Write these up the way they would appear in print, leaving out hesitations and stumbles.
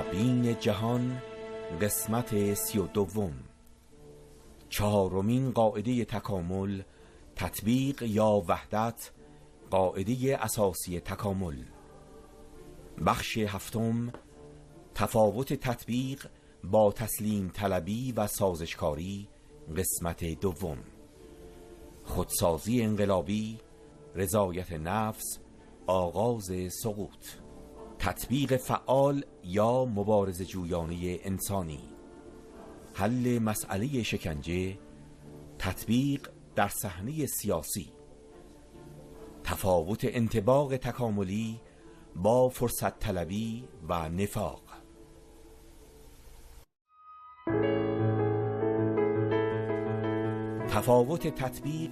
ابین جهان قسمت 32. چهارمین قاعده تکامل، تطبیق یا وحدت، قاعده اساسی تکامل. بخش هفتم، تفاوت تطبیق با تسلیم طلبی و سازشکاری، قسمت 2. خودسازی انقلابی، رضایت نفس، آغاز سقوط. تطبیق فعال یا مبارزه جویانه انسانی، حل مسئله شکنجه، تطبیق در صحنه سیاسی. تفاوت انطباق تکاملی با فرصت طلبی و نفاق. تفاوت تطبیق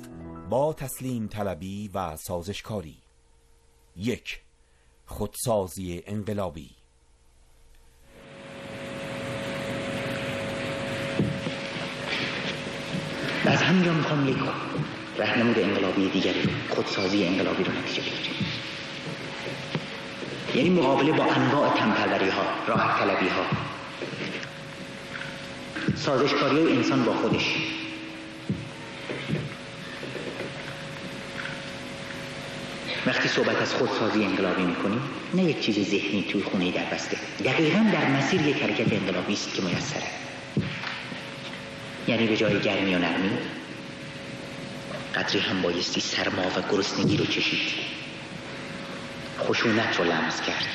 با تسلیم طلبی و سازشکاری. 1. خودسازی انقلابی. از همینجا میخوام یک راهنمود انقلابی دیگری رو، خودسازی انقلابی رو نتیجه بگیریم. یعنی مقابله با انواع تنپروری ها، راحت طلبی ها، سازشکاری های انسان با خودش. وقتی صحبت از خودسازی انقلابی میکنیم، نه یک چیز ذهنی توی خونه در بسته، دقیقاً در مسیر یک حرکت انقلابی است که میسره. یعنی به جای گرمی و نرمی، قدری هم بایستی سرما و گرسنگی رو چشید، خشونت رو لمس کرد،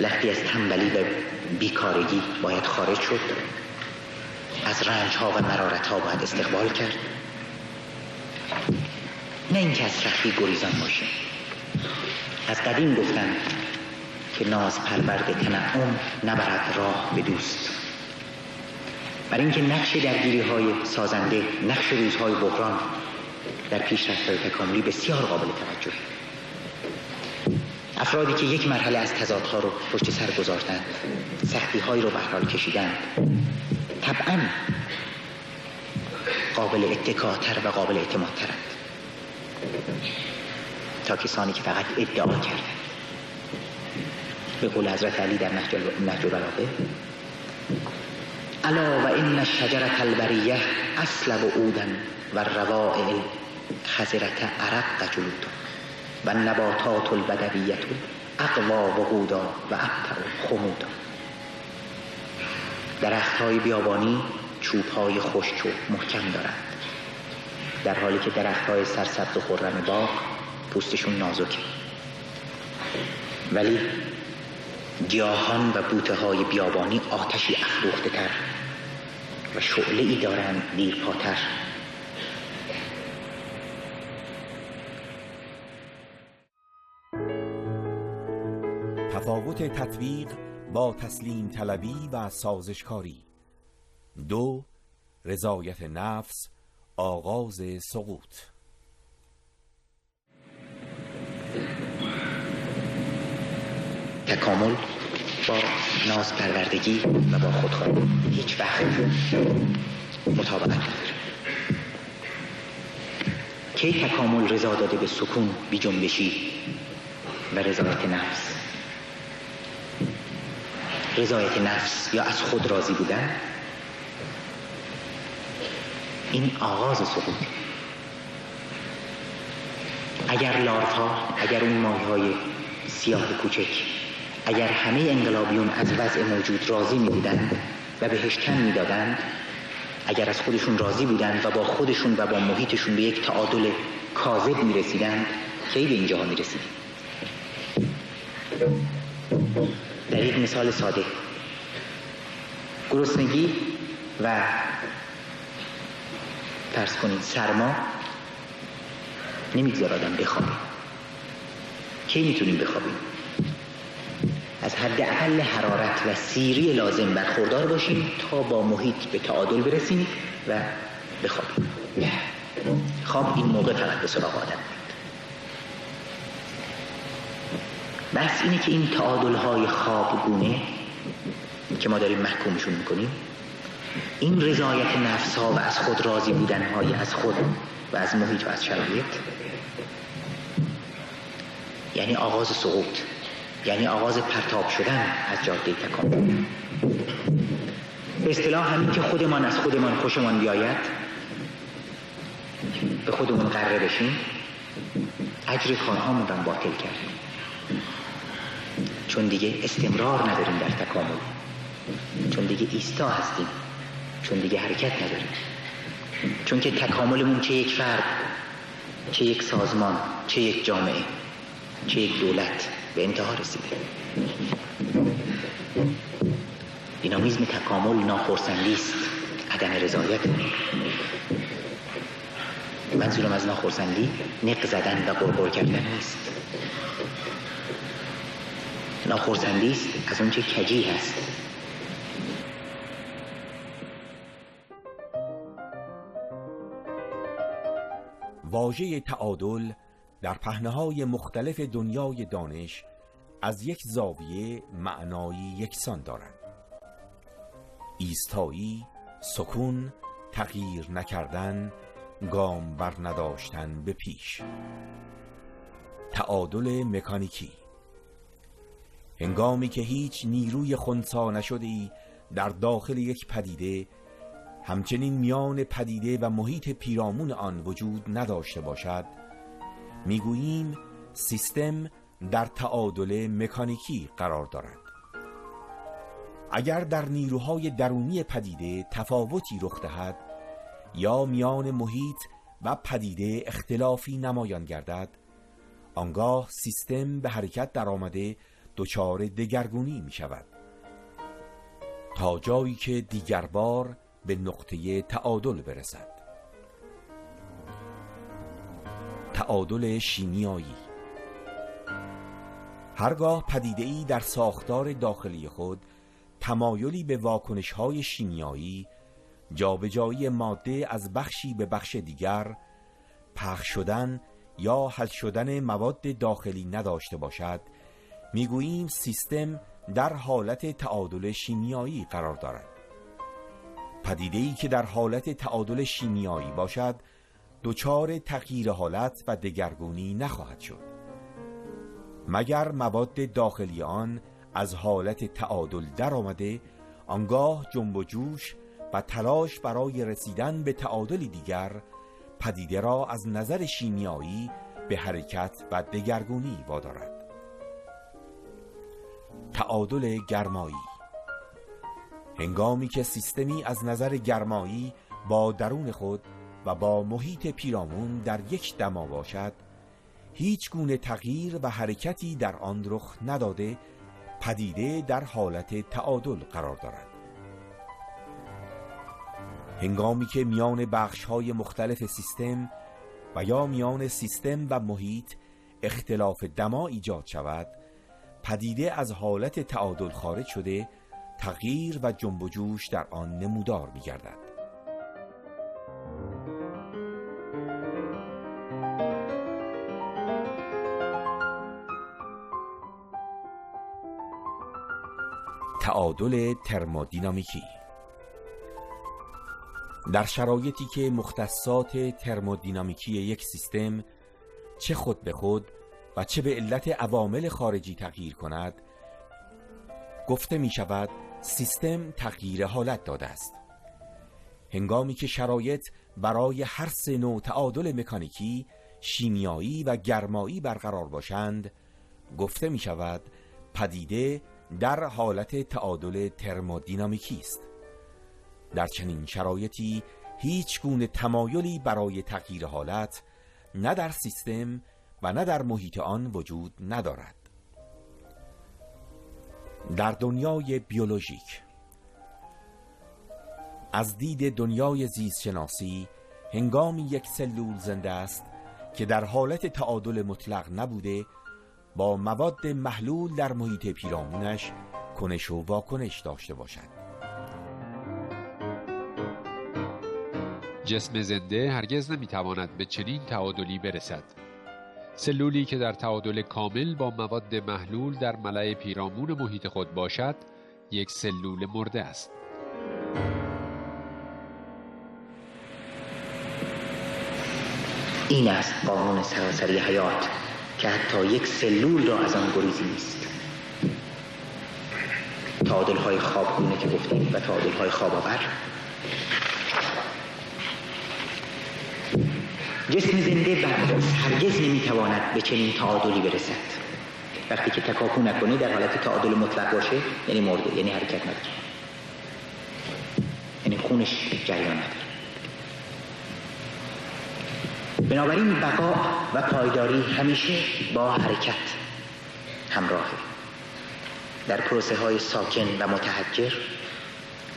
لختی از تنبلی و بیکارگی باید خارج شد، از رنج ها و مرارت ها باید استقبال کرد، نه اینکه از سختی گریزان باشه. از قدیم گفتن که ناز پرورد تنعم نبرد راه به دوست. برای اینکه نقش درگیری های سازنده، نقش روزهای بحران در پیشرفت‌های تکاملی بسیار قابل توجه. افرادی که یک مرحله از تضادها رو پشت سر گذاشتند، سختی‌هایی رو به حال کشیدند، طبعاً قابل اتکاتر و قابل اعتمادترند تا کسانی که فقط ادعا کردند. به قول حضرت علی در نهج البلاغه: الا و ان الشجرة البریة اصلب عودا و روائع خضرة ارق جلود و النباتات البدویة اقوا وقودا و ابطأ خمودا. درخت‌های بیابانی چوب‌های خشک و محکم دارند، در حالی که درخت‌های سرسبز و خرم باغ پوستشون نازکه. ولی گیاهان و بوته‌های بیابانی آتشی افروخته‌تر و شعله‌ای دارند دیرپاتر. تفاوت تطبیق با تسلیم طلبی و سازشکاری. 2. رضایت نفس، آغاز سقوط. تکامل با ناز پروردگی و با خودخواهی هیچ وقت مطابقت نداره. کی تکامل رضا داده به سکون، بی جنبشی و رضایت نفس؟ رضایت نفس یا از خود راضی بودن، این آغاز سقوط. اگر لارفا، اگر اون ماهی‌های سیاه کوچک، اگر همه انقلابیون از وضع موجود راضی می بودند و بهش تن می دادند، اگر از خودشون راضی بودند و با خودشون و با محیطشون به یک تعادل کاذب می رسیدند، کی به اینجا می رسیدند؟ در یک مثال ساده، گرسنگی و فرض کنید سرما نمیگذار آدم بخوابه. کی میتونیم بخوابیم؟ از حداقل حرارت و سیری لازم برخوردار باشیم تا با محیط به تعادل برسیم و بخوابیم. خواب این موقع فقط به سراغ آدم میاد. بس اینه که این تعادل‌های خوابگونه که ما داریم محکومشون میکنیم، این رضایت نفس‌ها و از خود راضی بودن‌های از خود و از محیط و از شرایط، یعنی آغاز سقوط. یعنی آغاز پرتاب شدن از جاده تکامل. به اصطلاح همین که خودمان از خودمان خوشمان بیاید، به خودمون غره بشیم، اجر کارهامون رو باطل کردیم، چون دیگه استمرار نداریم در تکامل، چون دیگه ایستا هستیم، چون دیگه حرکت نداریم، چون که تکاملمون چه یک فرد، چه یک سازمان، چه یک جامعه، چه یک دولت به انتها رسیده. دینامیزم تکامل ناخرسندی است، عدم رضایت. منظورم از ناخرسندی نق زدن و غرغر کردن نیست. ناخرسندی است از اون چه کجی هست. واژه تعادل در پهنه‌های مختلف دنیای دانش از یک زاویه معنایی یکسان دارند: ایستایی، سکون، تغییر نکردن، گام بر نداشتن به پیش. تعادل مکانیکی: هنگامی که هیچ نیروی خنثی نشده‌ای در داخل یک پدیده، همچنین میان پدیده و محیط پیرامون آن وجود نداشته باشد، میگوییم سیستم در تعادل مکانیکی قرار دارد. اگر در نیروهای درونی پدیده تفاوتی رخ دهد یا میان محیط و پدیده اختلافی نمایان گردد، آنگاه سیستم به حرکت در آمده دچار دگرگونی می شود، تا جایی که دیگر بار به نقطه تعادل برسد. تعادل شیمیایی: هرگاه پدیده‌ای در ساختار داخلی خود تمایلی به واکنش‌های شیمیایی، جابجایی ماده از بخشی به بخش دیگر، پخش شدن یا حل شدن مواد داخلی نداشته باشد، میگوییم سیستم در حالت تعادل شیمیایی قرار دارد. پدیده‌ای که در حالت تعادل شیمیایی باشد دچار تغییر حالت و دگرگونی نخواهد شد مگر مواد داخلی آن از حالت تعادل در آمده، آنگاه جنب و جوش و تلاش برای رسیدن به تعادلی دیگر پدیده را از نظر شیمیایی به حرکت و دگرگونی وادارد. تعادل گرمایی: هنگامی که سیستمی از نظر گرمایی با درون خود و با محیط پیرامون در یک دما باشد، هیچ گونه تغییر و حرکتی در آن رخ نداده، پدیده در حالت تعادل قرار دارد. هنگامی که میان بخش‌های مختلف سیستم و یا میان سیستم و محیط اختلاف دما ایجاد شود، پدیده از حالت تعادل خارج شده، تغییر و جنب و جوش در آن نمودار می‌گردد. تعادل ترمودینامیکی: در شرایطی که مختصات ترمودینامیکی یک سیستم چه خود به خود و چه به علت عوامل خارجی تغییر کند، گفته می شود سیستم تغییر حالت داده است. هنگامی که شرایط برای هر سه نوع تعادل مکانیکی، شیمیایی و گرمایی برقرار باشند، گفته می شود پدیده در حالت تعادل ترمودینامیکی است. در چنین شرایطی هیچ گونه تمایلی برای تغییر حالت نه در سیستم و نه در محیط آن وجود ندارد. در دنیای بیولوژیک، از دید دنیای زیست شناسی، هنگامی یک سلول زنده است که در حالت تعادل مطلق نبوده، با مواد محلول در محیط پیرامونش کنش و واکنش داشته باشد. جسم زنده هرگز نمیتواند به چنین تعادلی برسد. سلولی که در تعادل کامل با مواد محلول در ملأ پیرامون محیط خود باشد، یک سلول مرده است. این است قانون سراسری حیات که حتی یک سلول را از آن گریزی نیست. تعادل‌های خوابگونه که گفتیم و تعادل‌های خواب‌آور. جسم زنده هرگز نمیتواند به چنین تعادلی برسد. وقتی که تکاپو نکنه، در حالت تعادل مطلق باشه، یعنی مرده، یعنی حرکت نداره، یعنی خونش جریان نداره. بنابراین بقا و پایداری همیشه با حرکت همراهه. در پروسه های ساکن و متحجر،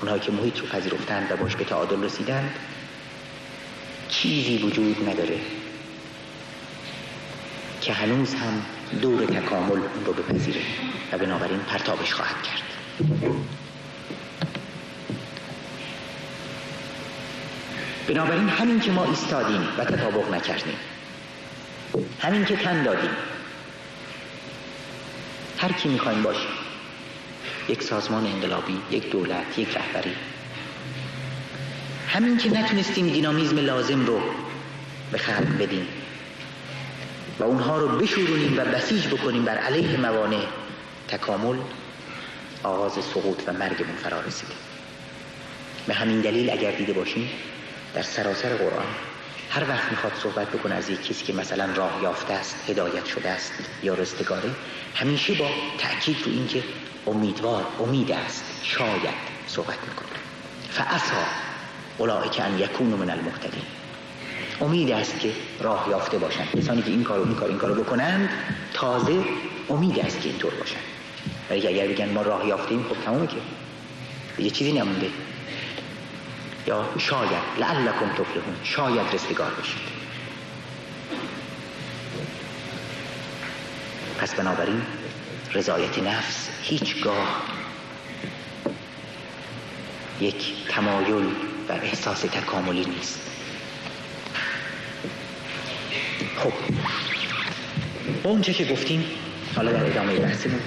اونهایی که محیط رو پذیرفتند و باش به تعادل رسیدند، چیزی وجود نداره که هنوز هم دور تکامل اون رو بپذیره و بنابراین پرتابش خواهد کرد. بنابراین همین که ما ایستادیم و تطابق نکردیم، همین که تن دادیم، هر کی میخوایم باشیم، یک سازمان انقلابی، یک دولت، یک رهبری، همین که نتونستیم دینامیزم لازم رو به خلق بدیم و اونها رو بشورونیم و بسیج بکنیم بر علیه موانع تکامل، آغاز سقوط و مرگمون فرا رسیده. به همین دلیل اگر دیده باشیم در سراسر قرآن هر وقت میخواد صحبت بکنه از یک کسی که مثلا راه یافته است، هدایت شده است یا رستگاره، همیشه با تأکید رو این که امیدوار، امید است، شاید صحبت میکنه. فعسا اولئک ان یکونوا من المهتدین. امید است که راه یافته باشند. کسانی که این کارو بکنند، تازه امید است که اینطور باشند. ولی اگر بگن ما راه یافتیم، خب تمومه که یه چیزی نمونده. یا شاید لعلکم تفلحون، شاید رستگار بشید. پس بنابراین رضایت نفس هیچگاه یک تمایل و احساس تکاملی نیست. خب اون چه که گفتیم حالا در ادامه بحثمون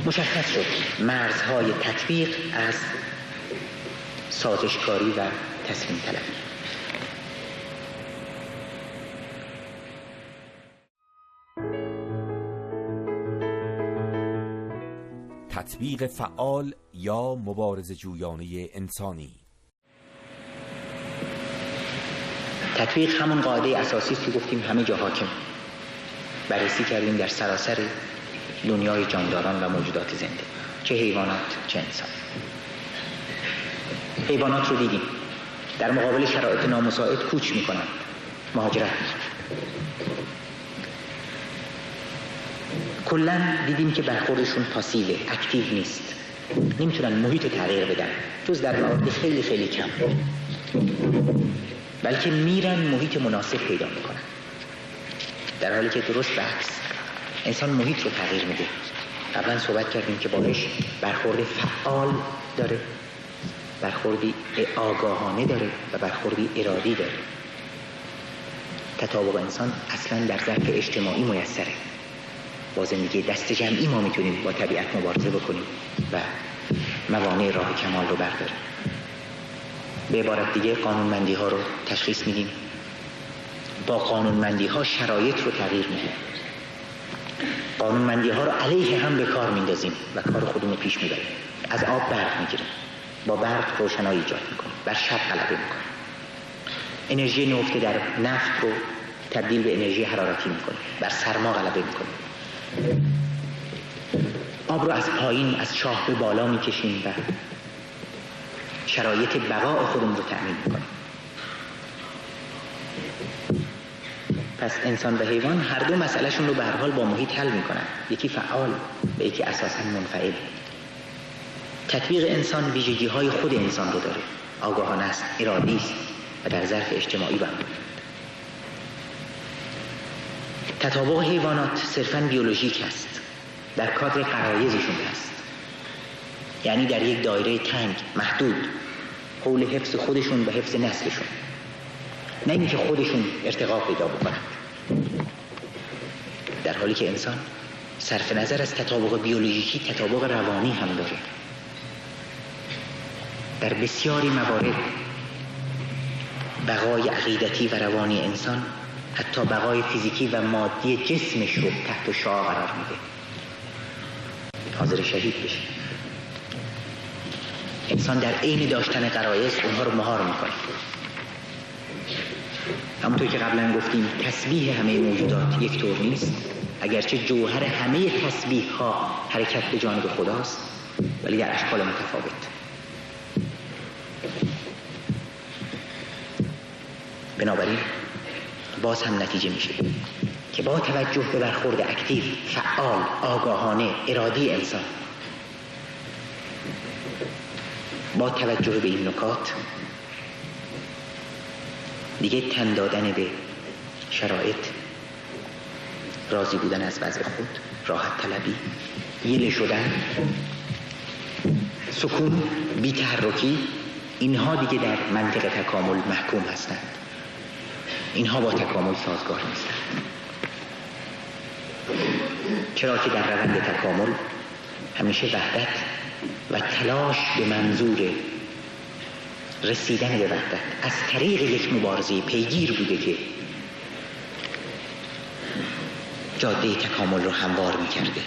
مشخص شد مرزهای تطبیق از سازشکاری و تصمیم طلبی. تطبیق فعال یا مبارزه جویانه انسانی. تطبیق همون قاعده اساسی است که گفتیم همه جا حاکم. بررسی کردیم در سراسر دنیای جانداران و موجودات زنده، چه حیوانات چه انسان. حیوانات رو دیدیم در مقابل شرایط نامساعد کوچ میکنن، مهاجرت میکنن. کلا دیدیم که برخوردشون پاسیوه، اکتیو نیست، نمیتونن محیط رو تغییر بدن جز در مواقع خیلی خیلی کم، بلکه میرن محیط مناسب پیدا میکنن. در حالی که درست برعکس، انسان محیط رو تغییر میده. قبلا صحبت کردیم که باهاش برخورد فعال داره، برخوردی آگاهانه داره و برخوردی ارادی داره. تطابق انسان اصلا در ظرف اجتماعی میسره. با زندگی دست جمعی ما میتونیم با طبیعت مبارزه بکنیم و موانع راه کمال رو برداریم. به عبارت دیگه قانونمندی ها رو تشخیص میدیم، با قانونمندی ها شرایط رو تغییر میدیم، قانونمندی ها رو علیه هم به کار میندازیم و کار خودمون رو پیش میبریم. از آب برق میگیریم، با برق روشنایی ایجاد میکنیم، بر شب غلبه میکنیم. انرژی نفت در نفت رو تبدیل به انرژی حرارتی میکنیم، بر سرما غلبه میکنیم. آب رو از پایین از چاه به بالا میکشیم و شرایط بقای خودمون رو تأمین میکنیم. پس انسان و حیوان هر دو مسئلهشون رو به هر حال با محیط حل میکنن، یکی فعال و یکی اساساً منفعل. تطبیق انسان ویژگی های خود انسان رو داره، آگاهانه است، ارادی است و در ظرف اجتماعی بند. تطابق حیوانات صرفاً بیولوژیک است، در کادر غرایزشون هست، یعنی در یک دایره تنگ محدود حول حفظ خودشون و حفظ نسلشون، نه اینکه خودشون ارتقا پیدا بکنند. در حالی که انسان صرف نظر از تطابق بیولوژیکی تطابق روانی هم داره. در بسیاری موارد بقای عقیدتی و روانی انسان حتی بقای فیزیکی و مادی جسمش رو تحت شعاع قرار میده. حاضر شهید بشه. انسان در عین داشتن غرایز اونها رو مهار میکنه. همونطور که قبلا گفتیم تسبیح همه موجودات یک طور نیست، اگرچه جوهر همه تسبیح ها حرکت به جانب خداست، ولی در اشکال متفاوت. بنابراین باز هم نتیجه میشه که با توجه به برخورد اکتیو، فعال، آگاهانه، ارادی انسان، با توجه به این نکات دیگه تن دادن به شرایط، راضی بودن از وضع خود، راحت طلبی، یله شدن، سکون، بی تحرکی، اینها دیگه در منطق تکامل محکوم هستند. اینها با تکامل سازگار نیستند. چرا که در روند تکامل همیشه وحدت و تلاش به منظور رسیدن به وحدت از طریق یک مبارزه پیگیر بوده که جاده تکامل رو هموار می‌کرده.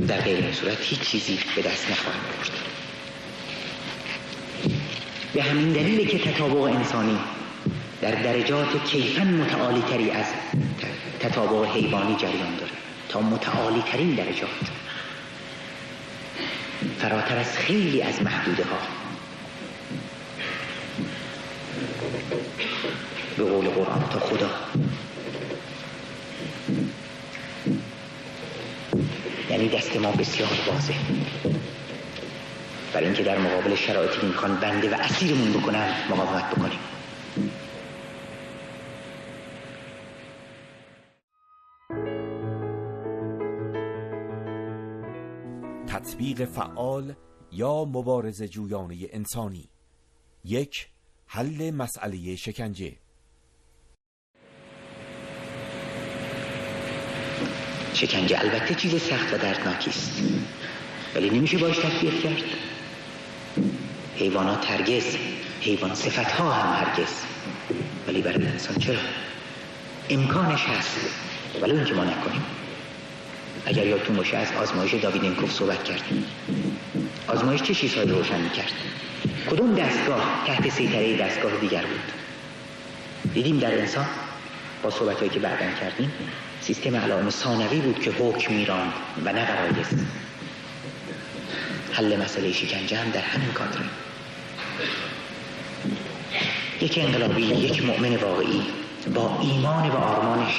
در غیر این صورت هیچ چیزی به دست نخواهد آورد. به همین دلیل که تطابق انسانی در درجات کیفاً متعالی تری از تطابق حیوانی جریان داره، تا متعالی ترین درجات، فراتر از خیلی از محدوده ها. به قول قرآن تا خدا. یعنی دست ما بسیار واضح، برای اینکه در مقابل شرایطی که میخوان بنده و اسیرمون بکنن مقاومت بکنیم. تطبیق فعال یا مبارزه جویانه انسانی. 1. حل مسئله شکنجه. شکنجه البته چیز سخت و دردناکی است، ولی نمیشه باش تطبیق کرد. حیوانات هرگز، حیوان صفتها هم هرگز، ولی برای انسان چرا؟ امکانش هست، ولی اون که ما نکنیم. اگر یادتون باشه از آزمایش داویدنکوف صحبت کردیم. آزمایش چه چیزهایی روشن می‌کرد؟ کدوم دستگاه تحت سیطره دستگاه دیگر بود؟ دیدیم در انسان با صحبت‌هایی که بعداً کردیم سیستم علائم ثانوی بود که حکم می‌راند و نه غرایز. حل مسئله شکنجه هم در همین کادره. یک انقلابی، یک مؤمن واقعی با ایمان و آرمانش،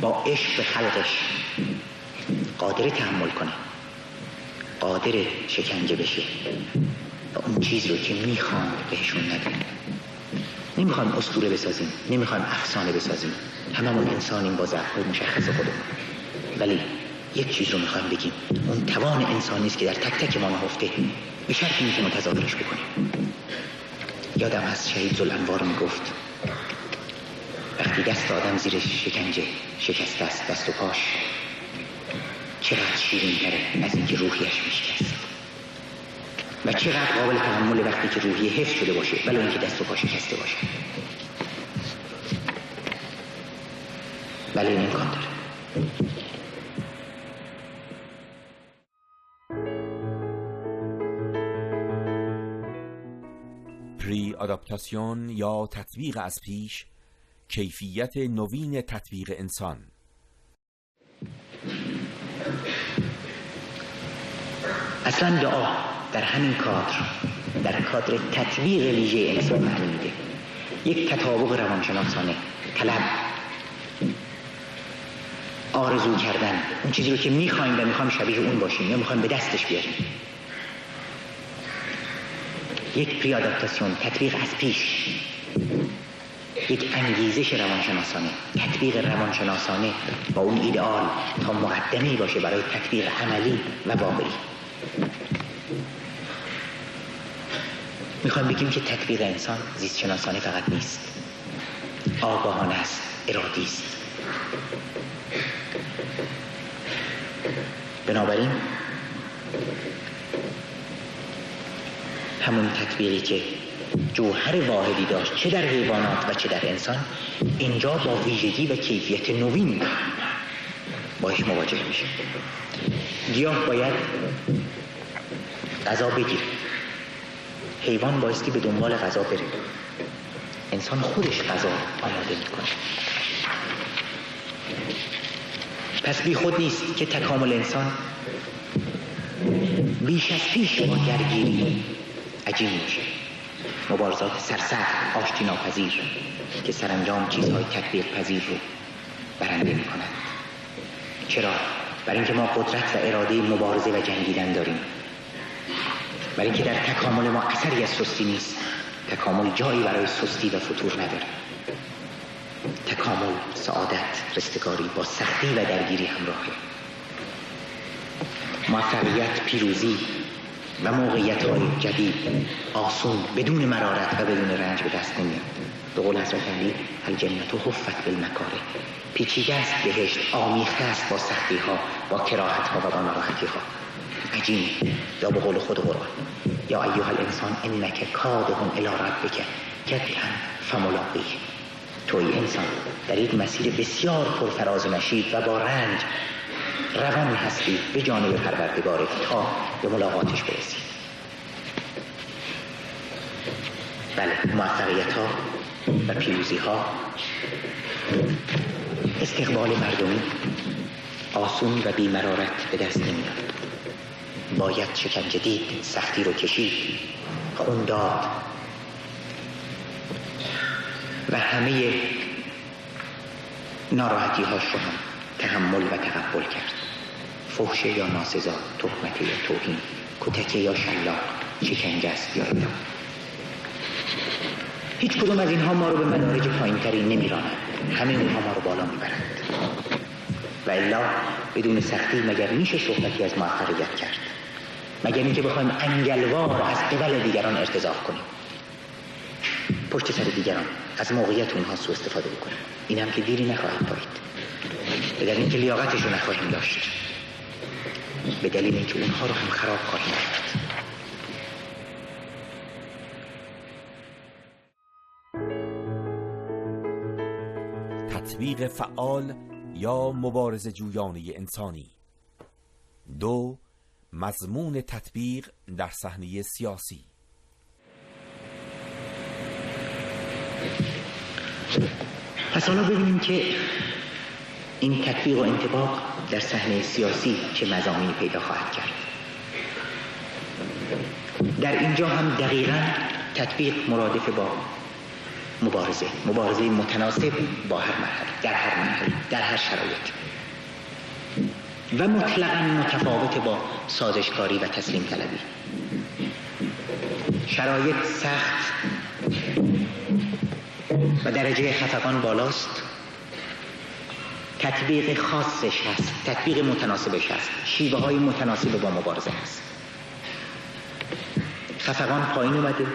با عشق به خلقش قادر تحمل کنه، قادر شکنجه بشه و اون چیز رو که میخوان بهشون نده. نمیخوان اسطوره بسازیم، نمیخوان افسانه بسازیم، هممون انسانیم با ضعف‌های مشخص خودمون، ولی یک چیز رو میخوام بگیم، اون توان انسانی است که در تک تک ما نهفته، به شرطی اینکه متظاهرش بکنیم. یادم از شهید ذوالانوار میگفت وقتی دست آدم زیر شکنجه شکسته است، دست و پاش، چقدر شیرین تره از اینکه روحیش میشکست و چقدر قابل تحمل وقتی که روحی حفظ شده باشه ولی اینکه دست و پا شکسته باشه. ولی این امکان داره. پری آداپتاسیون یا تطبیق از پیش، کیفیت نوین تطبیق انسان. اصلا دعا در همین کادر، در کادر تطبیق ویژه انسان معنی میده. یک تطابق روانشناسانه، طلب، آرزو کردن، اون چیزی رو که میخوایم و میخوایم شبیه اون باشیم یا میخوایم به دستش بیاریم. یک پری آداپتاسیون، تطبیق از پیش، یک انگیزش روانشناسانه، تطبیق روانشناسانه با اون ایدئال تا مقدمه‌ای باشه برای تطبیق عملی و واقعی. میخوایم بگیم که تطبیق انسان زیست شناسانه فقط نیست، آگاهانه است، ارادی است. بنابراین همون تطبیقی که جوهر واحدی داشت چه در حیوانات و چه در انسان، اینجا با ویژگی و کیفیت نوین باش مواجه میشه. گیاه باید غذا بگیره، حیوان بایستی به دنبال غذا بره، انسان خودش غذا آماده میکنه. پس بی خود نیست که تکامل انسان بیش از پیش با درگیری عجین میشه. مبارزات سرسخت، آشتی ناپذیر که سرانجام چیزهای تطبیق پذیر رو برنده میکنند. چرا؟ برای اینکه ما قدرت و اراده مبارزه و جنگیدن داریم. برای اینکه در تکامل ما اثری از سستی نیست. تکامل جایی برای سستی و فتور نداره. تکامل، سعادت، رستگاری با سختی و درگیری همراهه. موفقیت، پیروزی و موقعیت‌های جدید آسون بدون مرارت و بدون رنج به دست نمیاد. به قول حضرت علی الجنة حفت بالمکاره، پیچیده است بهشت، آمیخته است با سختی‌ها، با کراهت‌ها و با ناراحتی‌ها. عجین، یا به قول خود قرآن یا ایها الانسان انک کادح الی ربک کدحا فملاقیه. توی انسان در یک مسیر بسیار پرفراز و نشیب و با رنج روان هستی به جانب پروردگارت تا به ملاقاتش برسی. بله، موفقیت ها و پیروزی ها، استقبال مردمی آسون و بی‌مرارت به دست نمیاد. باید شکنجه دید، سختی رو کشید، خون داد و همه ناراحتی هاش رو هم تحمل و تقبل کرد. فحش یا ناسزا، تهمت یا توهین، کتک یا شلاق، شکنجه است یا اعدام. هیچ کدوم از اینها ما رو به مدارج پایین‌تری نمی‌رانند، همه اونها ما رو بالا میبرند. و الا بدون سختی مگر میشه صحبتی از موفقیت کرد؟ مگر اینکه بخوایم انگلوار از قبل دیگران ارتضاع کنیم، پشت سر دیگران از موقعیت اونها سوء استفاده بکنیم. این هم که دیری نخواهیم پایید، به دلیل اینکه لیاقتش رو نخواهیم داشت، به دلیل اینکه اونها رو هم خراب خواهیم کرد. تطبیق فعال یا مبارزه جویانه انسانی. 2. مضمون تطبیق در صحنه سیاسی. پس حالا ببینیم که این تطبیق و انطباق در صحنه سیاسی چه مضامینی پیدا خواهد کرد. در اینجا هم دقیقاً تطبیق مرادف با مبارزه متناسب با هر مرحله، در هر مرحله، در هر شرایط و مطلقاً متفاوت با سازشکاری و تسلیم طلبی. شرایط سخت و درجه خفقان بالاست، تطبیق خاصش هست، تطبیق متناسبش هست، شیوه های متناسب با مبارزه هست. خفقان پایین اومده،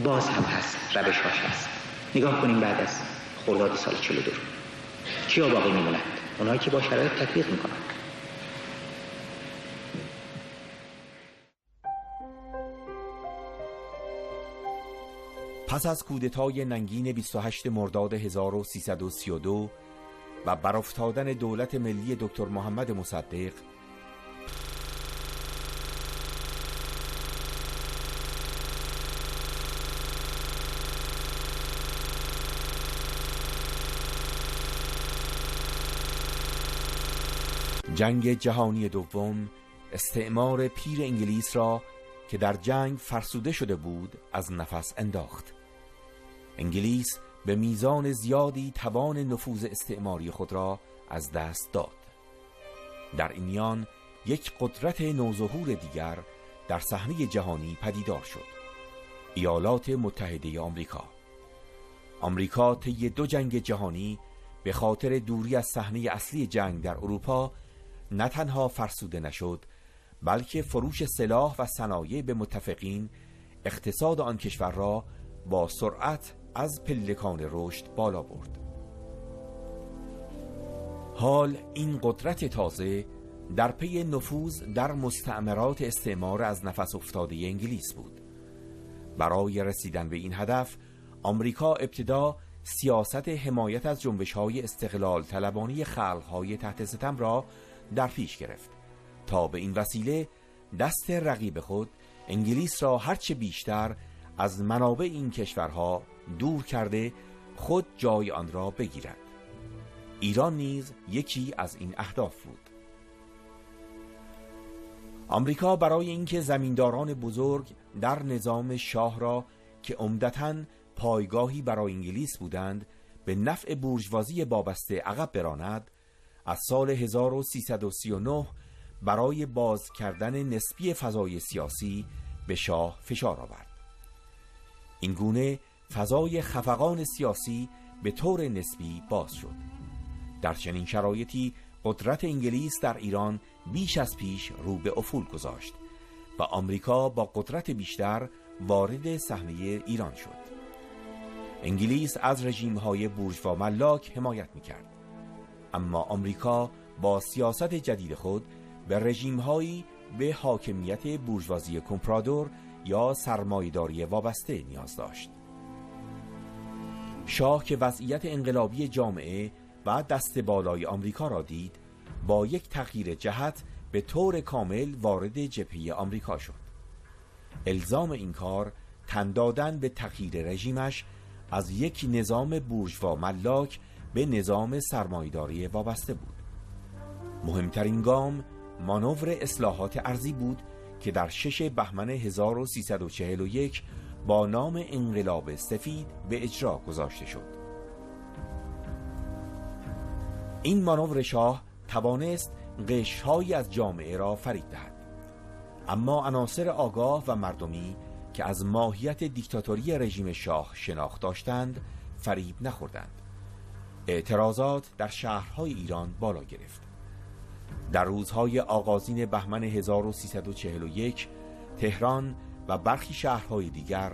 باز هم هست، روش هاش هست. نگاه کنیم بعد از خرداد سال 42 کیا باقی میمونند؟ اونایی که با شرایط تطبیق میکنند. پس از کودتای ننگین 28 مرداد 1332 و برافتادن دولت ملی دکتر محمد مصدق، جنگ جهانی دوم استعمار پیر انگلیس را که در جنگ فرسوده شده بود از نفس انداخت. انگلیس به میزان زیادی توان نفوذ استعماری خود را از دست داد. در این میان یک قدرت نوظهور دیگر در صحنه جهانی پدیدار شد: ایالات متحده آمریکا. آمریکا طی 2 جنگ جهانی به خاطر دوری از صحنه اصلی جنگ در اروپا نه تنها فرسوده نشد، بلکه فروش سلاح و صنایع به متفقین اقتصاد آن کشور را با سرعت از پلکان رشد بالا برد. حال این قدرت تازه در پی نفوذ در مستعمرات استعمار از نفس افتاده انگلیس بود. برای رسیدن به این هدف، آمریکا ابتدا سیاست حمایت از جنبش‌های استقلال طلبانه خلق‌های تحت ستم را در پیش گرفت تا به این وسیله دست رقیب خود انگلیس را هرچه بیشتر از منابع این کشورها دور کرده خود جای آن را بگیرد. ایران نیز یکی از این اهداف بود. آمریکا برای اینکه زمینداران بزرگ در نظام شاه را که عمدتاً پایگاهی برای انگلیس بودند به نفع بورژوازی وابسته عقب براند، از سال 1339 برای باز کردن نسبی فضای سیاسی به شاه فشار آورد. این گونه فضای خفقان سیاسی به طور نسبی باز شد. در چنین شرایطی قدرت انگلیس در ایران بیش از پیش رو به افول گذاشت و آمریکا با قدرت بیشتر وارد صحنه ایران شد. انگلیس از رژیم‌های بورژوا ملاک حمایت می‌کرد، اما آمریکا با سیاست جدید خود به رژیم‌هایی به حاکمیت بورژوازی کمپرادور یا سرمایه‌داری وابسته نیاز داشت. شاه که وضعیت انقلابی جامعه و دست بالای آمریکا را دید، با یک تغییر جهت به طور کامل وارد جبهه آمریکا شد. الزام این کار تن دادن به تغییر رژیمش از یک نظام بورژوا ملاک به نظام سرمایه‌داری وابسته بود. مهمترین گام مانور اصلاحات ارضی بود که در 6 بهمن 1341 با نام انقلاب سفید به اجرا گذاشته شد. این مانور شاه توانست قشرهایی از جامعه را فریب دهد، اما عناصر آگاه و مردمی که از ماهیت دیکتاتوری رژیم شاه شناخت داشتند فریب نخوردند. اعتراضات در شهرهای ایران بالا گرفت. در روزهای آغازین بهمن 1341 تهران و برخی شهرهای دیگر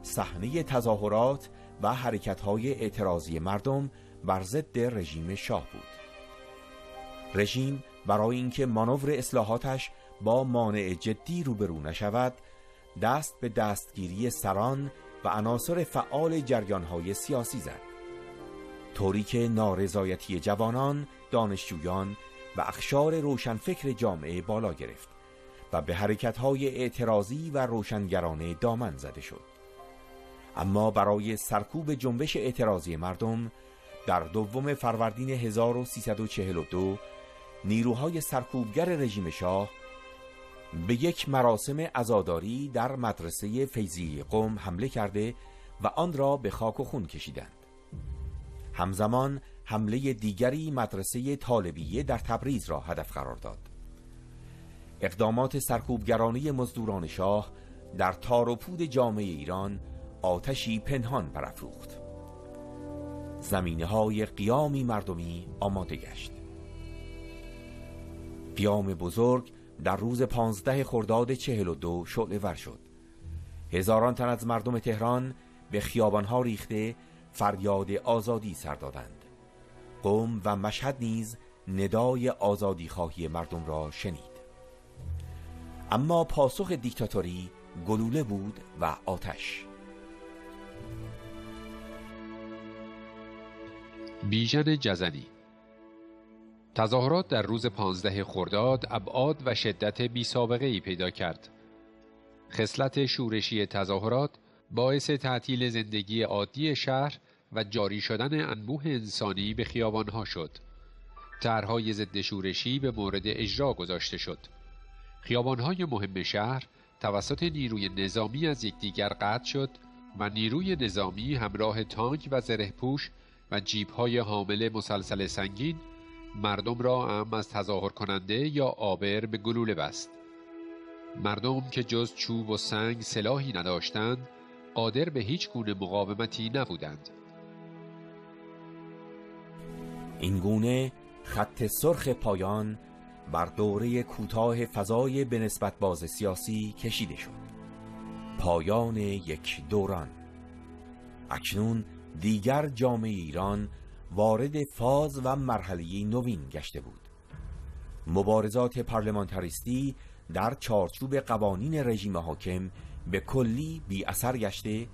صحنه تظاهرات و حرکت‌های اعتراضی مردم بر ضد رژیم شاه بود. رژیم برای اینکه مانور اصلاحاتش با مانع جدی روبرو نشود، دست به دستگیری سران و عناصر فعال جریان‌های سیاسی زد، طوری که نارضایتی جوانان، دانشجویان و اقشار روشنفکر جامعه بالا گرفت و به حرکت‌های اعتراضی و روشنگرانه دامن زده شد. اما برای سرکوب جنبش اعتراضی مردم در 2 فروردین 1342 نیروهای سرکوبگر رژیم شاه به یک مراسم عزاداری در مدرسه فیضیه قم حمله کرده و آن را به خاک و خون کشیدند. همزمان حمله دیگری مدرسه طالبیه در تبریز را هدف قرار داد. اقدامات سرکوبگرانه مزدوران شاه در تار و پود جامعه ایران آتشی پنهان برافروخت. زمینه‌های قیامی مردمی آماده گشت. قیام بزرگ در روز 15 خرداد 42 شعله ور شد. هزاران تن از مردم تهران به خیابان‌ها ریخته فریاد آزادی سر دادند. قم و مشهد نیز ندای آزادی خواهی مردم را شنید. اما پاسخ دیکتاتوری گلوله بود و آتش. بیژن جزنی. تظاهرات در روز 15 خرداد ابعاد و شدت بی‌سابقه‌ای پیدا کرد. خصلت شورشی تظاهرات باعث تعطیل زندگی عادی شهر و جاری شدن انبوه انسانی به خیابانها شد. طرح‌های ضد شورشی به مورد اجرا گذاشته شد. خیابانهای مهم شهر توسط نیروی نظامی از یکدیگر قطع شد و نیروی نظامی همراه تانک و زره‌پوش و جیپ‌های حامل مسلسل سنگین مردم را هم از تظاهر کننده یا عابر به گلوله بست. مردم که جز چوب و سنگ سلاحی نداشتند قادر به هیچ گونه مقاومتی نبودند. این گونه خط سرخ پایان بر دوره کوتاه فضای به نسبت باز سیاسی کشیده شد. پایان یک دوران. اکنون دیگر جامعه ایران وارد فاز و مرحله نوین گشته بود. مبارزات پارلمانتریستی در چارچوب قوانین رژیم حاکم به کلی بی اثر گشته،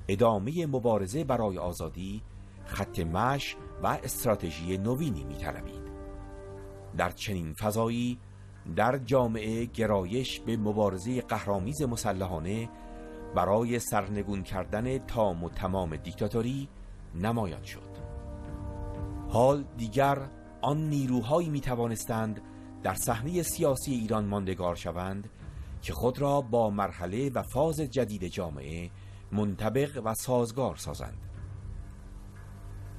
ادامه مبارزه برای آزادی خط مشی و استراتژی نوینی می‌طلبید. در چنین فضایی در جامعه گرایش به مبارزه قهرآمیز مسلحانه برای سرنگون کردن تام و تمام دیکتاتوری نمایان شد. حال دیگر آن نیروهایی می توانستند در صحنه سیاسی ایران ماندگار شوند که خود را با مرحله و فاز جدید جامعه منطبق و سازگار سازند.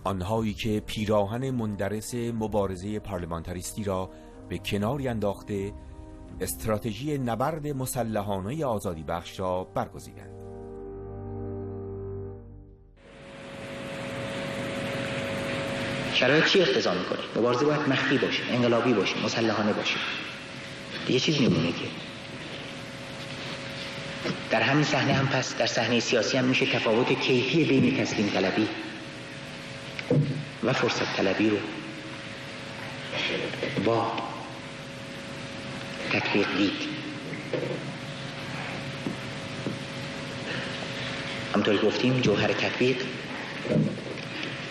آنهایی که پیراهن مندرس مبارزه پارلمانتریستی را به کناری انداخته استراتژی نبرد مسلحانه آزادی بخش را برگزیدند. شرایط چی اقتضا میکنه؟ مبارزه باید مخفی باشه، انقلابی باشه، مسلحانه باشه. دیگه چیز نمیمونه که. در همین صحنه هم پس در صحنه سیاسی هم میشه تفاوت کیفی بین تسلیم طلبی و فرصت طلبی رو با تطبیق دید. همونطوری گفتیم جوهر تطبیق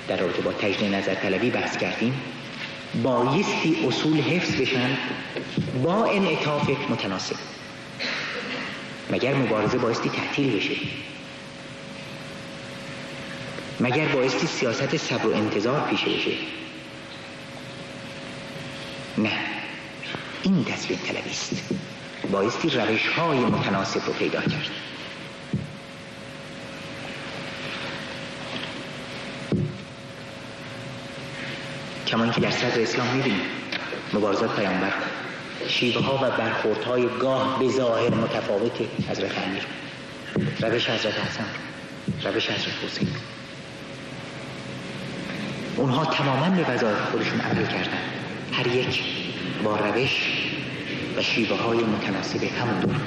در رابطه با تجدید نظر طلبی بحث کردیم، بایستی اصول حفظ بشن با انعطاف متناسب. مگر مبارزه بایستی تعطیل بشه؟ مگر بایستی سیاست صبر و انتظار پیشه بشه؟ نه، این تسلیم طلبی است. بایستی روش‌های متناسب رو پیدا کرد. کما اینکه در صدر اسلام می‌بینیم مبارزات پیامبر شیوه‌ها و برخوردهای گاه به ظاهر متفاوت حضرت امیر، روش حضرت حسن، روش حضرت حسین، اونها تماماً به وظایف خودشون عمل کردن، هر یک با روش و شیوه‌های متناسب همون دور.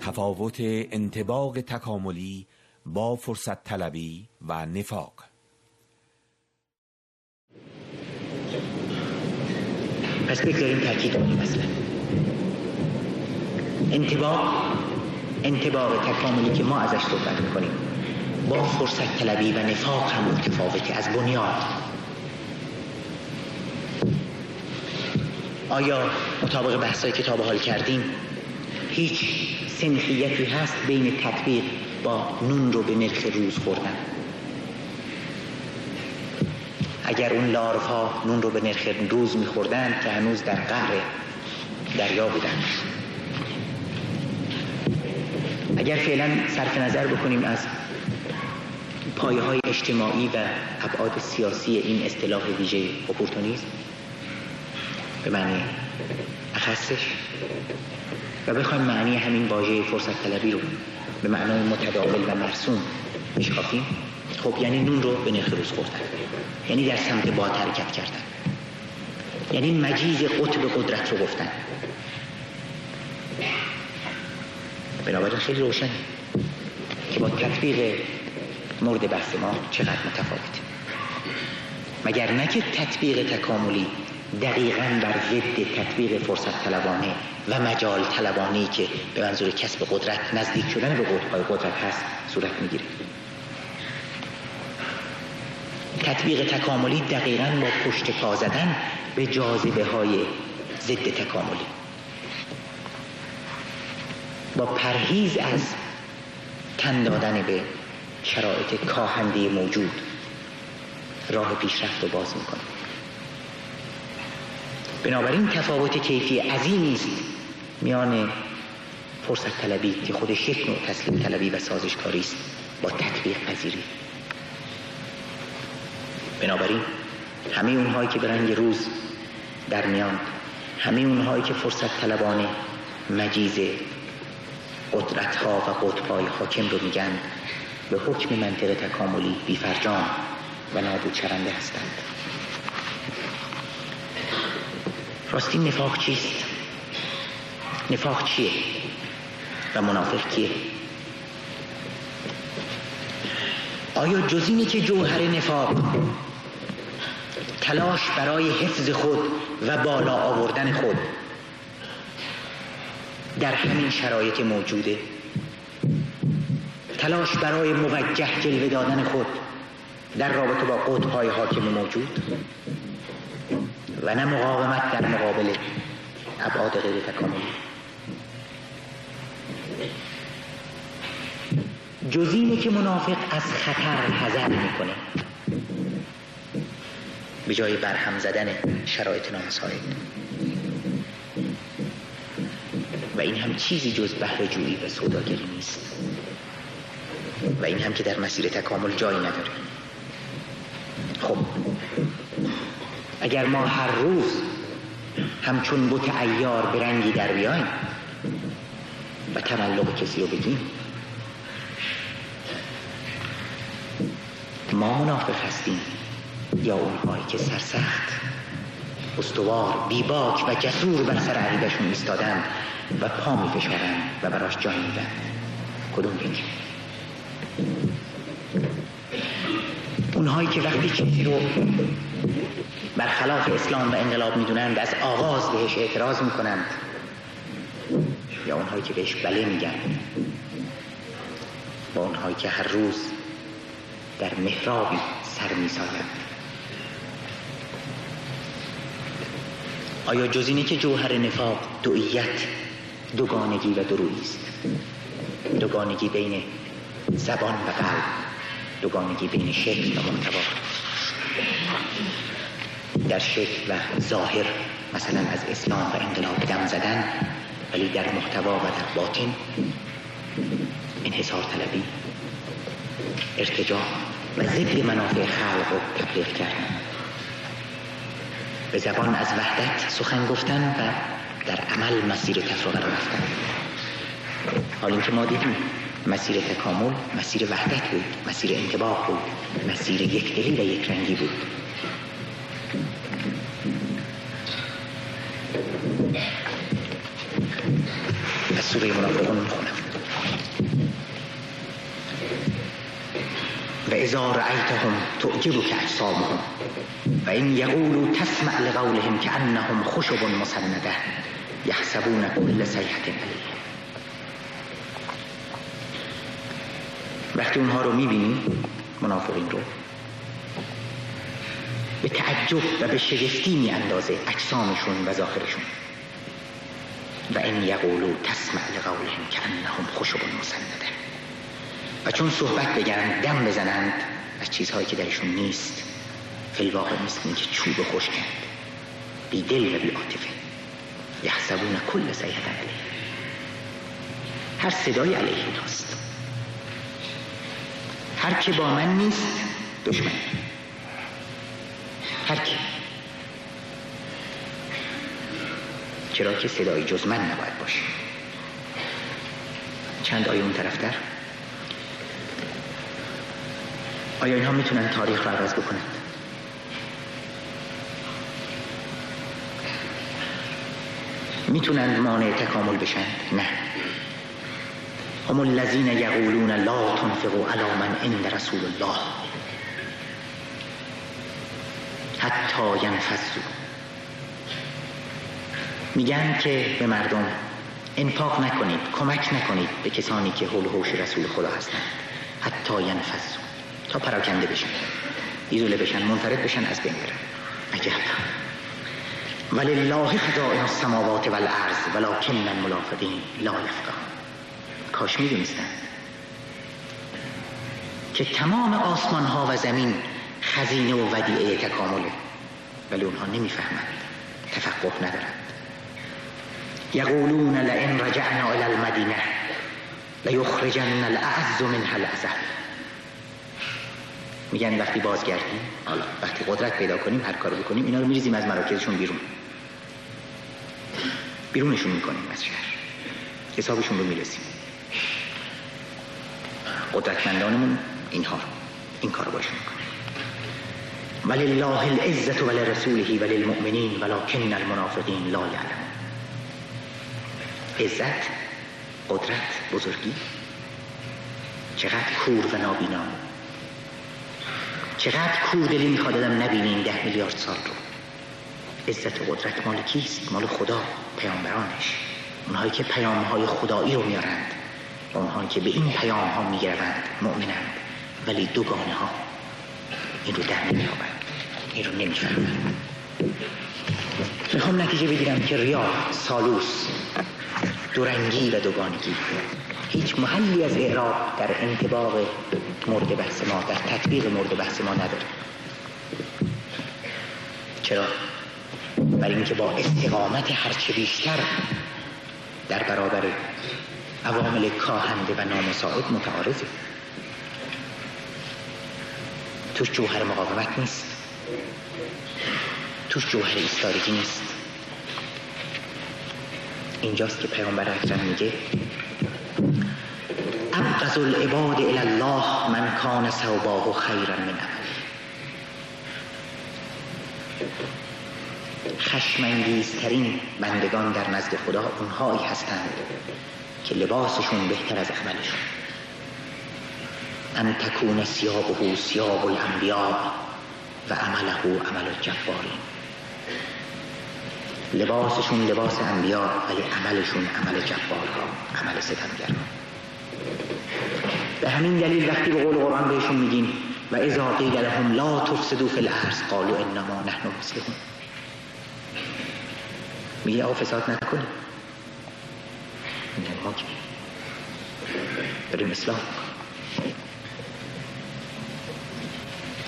تفاوت انطباق تکاملی با فرصت طلبی و نفاق. پس بگذاریم تأکید کنیم مثلا انطباق تکاملی که ما ازش صحبت می‌کنیم با فرصت طلبی و نفاق هم متفاوته از بنیاد. آیا مطابق بحث‌های که تا به حال کردیم هیچ سنخیتی هست بین تطبیق با نون رو به نرخ روز خوردن؟ اگر اون لاروها نون رو به نرخ روز می‌خوردن که هنوز در قعر دریا بودن، اگر فعلا صرف نظر بکنیم از پایه‌های اجتماعی و ابعاد سیاسی این اصطلاح ویژه اپورتونیسم به معنی اخصش و بخوایم معنی همین واژه فرصت طلبی رو به معنای متداول و مرسوم بشکافیم، خب یعنی نون رو به نرخ روز خوردن، یعنی در سمت باد حرکت کردن، یعنی مجیز قطب قدرت رو گفتن. بنابراین خیلی روشنه که با تطبیق مورد بحث ما چقدر متفاوته. مگر نه که تطبیق تکاملی دقیقاً بر ضد تطبیق فرصت طلبانه و مجال طلبانه‌ای که به منظور کسب قدرت، نزدیک شدن به قطب‌های قدرت هست صورت میگیره. تطبیق تکاملی دقیقاً با پشت پا زدن به جاذبه‌های ضد تکاملی، با پرهیز از تن دادن به شرایط کاهنده موجود راه پیشرفت رو باز میکنه. بنابراین تفاوت کیفی عظیمی است میان فرصت طلبی که خودش یک نوع تسلیم طلبی و سازشکاری است با تطبیق پذیری. بنابراین همه اونهایی که به رنگ روز در میان، همه اونهایی که فرصت طلبانه مجیز قدرت‌ها و قطب‌های حاکم رو میگن، به حکم منطق تکاملی بی‌فرجام و نابود شونده هستند. راستی نفاق چیست؟ نفاق چیه؟ و منافق کیه؟ آیا جز اینه که جوهر نفاق تلاش برای حفظ خود و بالا آوردن خود در همین شرایط موجوده تلاش برای موجه جلوه دادن خود در رابطه با قطب‌های حاکم موجود و نه مقاومت در مقابل ابعاد غیر تکاملی. جز اینه که منافق از خطر حذر میکنه به جای برهم زدن شرایط نامساعد، و این هم چیزی جز بهره جویی و سوداگری نیست و این هم که در مسیر تکامل جایی نداره. خب اگر ما هر روز همچون بت عیار به رنگی در بیاییم و تملق کسی رو بگیم، ما منافق هستیم یا اونهایی که سرسخت استوار بیباک و جسور بر سر عقیده‌شون ایستادن و پا می‌فشارن و براش جان میدن؟ کدوم یکی؟ اونهایی که وقتی چیزی رو برخلاف اسلام و انقلاب میدونند از آغاز بهش اعتراض میکنند، یا اونهایی که بهش بله میگن، با اونهایی که هر روز در محرابی سر میسازند؟ آیا جز اینه که جوهر نفاق دوئیت، دوگانگی و درویی است؟ دوگانگی بین زبان و قلب، دوگانگی بین شکل و محتوا. در شکل و ظاهر مثلا از اسلام و انقلاب دم زدن، ولی در محتوا و در باطن انحصار طلبی، ارتجاع و ضد منافع خلق رو تبلیغ کردن. به زبان از وحدت سخن گفتن و در عمل مسیر تفرقه را رفتن. حال اینکه ما دیدیم مسیر تکامل مسیر وحدت بود، مسیر انطباق بود، مسیر یکدلی و یک رنگی بود. از سوره منافقون میخونم: و اذا رأیتهم تعجبک اجسامهم و این یقولوا تسمع لقولهم کأنهم خشب مسنده یحسبون کل صیحة علیهم. وقتی اونها رو میبینی، منافقین رو، به تعجب و به شگفتی میاندازه اجسامشون و ظاهرشون. و این یقولوا تسمع لقولهم کأنهم خشب مسنده، و چون صحبت بگن دم بزنند از چیزهایی که درشون نیست، فی الواقع مثل این که چوب خشکند، بی دل و بی عاطفه. یحسبون کل صیحة علیهم، هر صدای علیه هست. هر که با من نیست دشمن، هر که، چرا که صدای جز من نباید باشه. چند آیه اون طرفتر آیا اینها میتونن تاریخ رو عوض بکنند؟ میتونن مانع تکامل بشن؟ نه. هم الذین یقولون لا تنفقوا علی من عند رسول الله حتی ینفضوا. میگن که به مردم انفاق نکنید، کمک نکنید به کسانی که حول و حوش رسول خدا هستند، حتی ینفضوا، تا پراکنده بشن، ایزوله بشن، منفرد بشن، از بین برن. عجب. ولله خزائن السماوات والارض ولکن المنافقین لا یفقهون. کاش میدونستند که تمام آسمان ها و زمین خزینه و ودیعه تکامله، ولی اونها نمیفهمند، تفقه ندارند. یقولون لئن رجعنا الى المدینه لیخرجن الاعز منها الاذل. میگن وقتی بازگردیم، حالا وقتی قدرت پیدا کنیم، هر کارو بکنیم، اینا رو میریزیم از مراکزشون بیرونشون میکنیم از شهر، حسابشون رو میرسیم. قدرتمندانمون این کارو باشون میکنیم. ولله العزة ولرسوله وللمؤمنین ولکن المنافقین لا یعلمون. عزت، قدرت، بزرگی، چقدر کور و نابینا، چقدر کوردلی میخواد آدم نبینیم 10 میلیارد سال رو. عزت و قدرت مال کیست؟ مال خدا، پیامبرانش. اونهایی که پیام‌های خدایی رو میارند و اونهایی که به این پیام‌ها میگروند مؤمنند، ولی دوگانه ها این رو در نمی‌یابند، این رو نمی‌فهمند. میخوام نتیجه بگیرم که ریا، سالوس، دورنگی و دوگانگی هیچ محلی از اعراب در انطباق مورد بحث ما، در تطبیق مورد بحث ما نداره. چرا؟ برای اینکه با استقامت هرچه بیشتر در برابر عوامل کاهنده و نامساعد متعارضه. توش جوهر مقاومت نیست، توش جوهر ایستادگی نیست. اینجاست که پیامبر اکرم میگه ابغض العباد الی الله من کان ثوباه خیرا من عمله. خشم‌انگیزترین بندگان در نزد خدا اونهایی هستند که لباسشون بهتر از عملشون. ان تکون ثیابه ثیاب الانبیاء و عمله عمل الجبارین. لباسشون لباس انبیا ولی عملشون عمل جبارها، عمل ستمگران. به همین دلیل وقتی به قول قرآن بهشون میگیم و اذا قیل لهم لا تفسدوا فی الارض قالوا انما نحن مصلحون، میگه آقا فساد نکنیم. ما که داریم اسلام،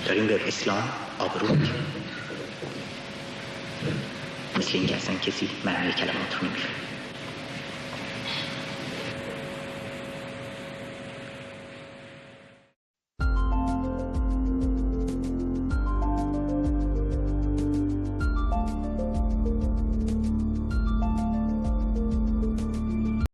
داریم به اسلام آبرو میدیم، مثل این که اصلا کسی معنی کلمات رو نمیفهمه.